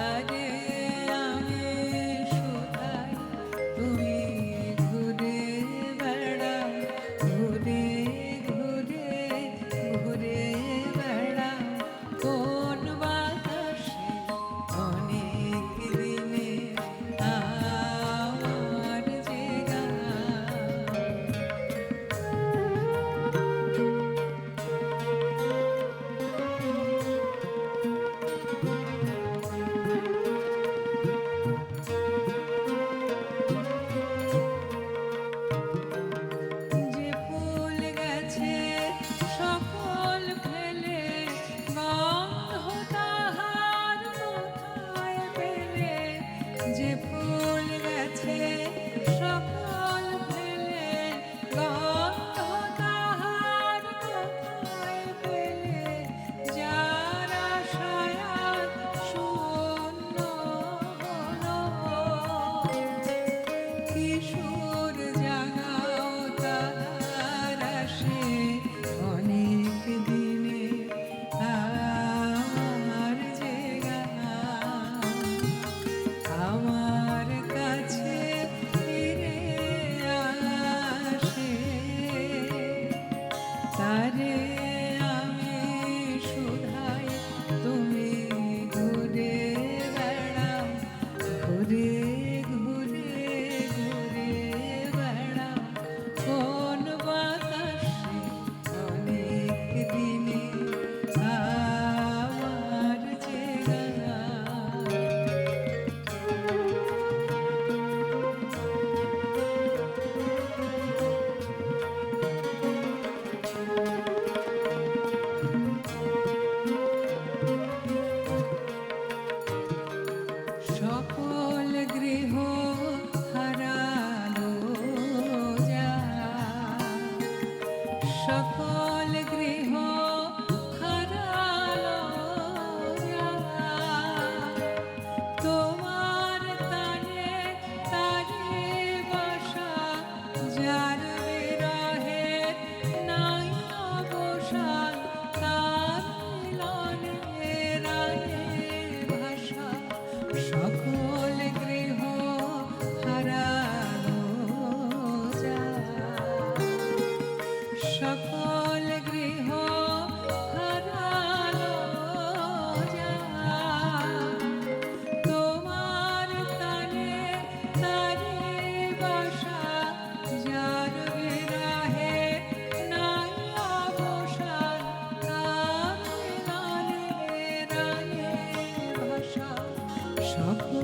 তারে আমি শুধাই তুমি ঘুরে বেড়াও, ঘুরে ঘুরে ঘুরে বেড়াও কোন বাতাসে অনেক দিনে আমার যে গান। যে ফুল গেছে সকল ফেলে, গন্ধ তাহার কোথায় পেলে? যে ফুল গেছে সকল ফেলে, গন্ধ তাহার কোথায় পেলে? যার আশায় আজ শূন্য হলো, কিশোর জাগাও তাহার আসে অনেক দিনে আমার যে গান। আমার কাছে ফিরে আসে, তারে আমি শুধাই তুমি ঘুরে বেড়াও, ঘুরে ঘুরে ঘুরে বেড়াও কোন বাতাসে অনেক দিনে আমার যে গান। সকল গৃহ হারালো যার, সকল গৃহ হারালো যার, তোমার তানে তারে বাসা, যার বিরহে নাই অবসান, তার মিলনে রানে ভাষা। সকল গৃহ হারালো যার, সকল গৃহ হারালো যার, তোমার তানে তারে বাসা, যার বিরহে নাই অবসান, তার মিলনে রানে ভাষা। সকল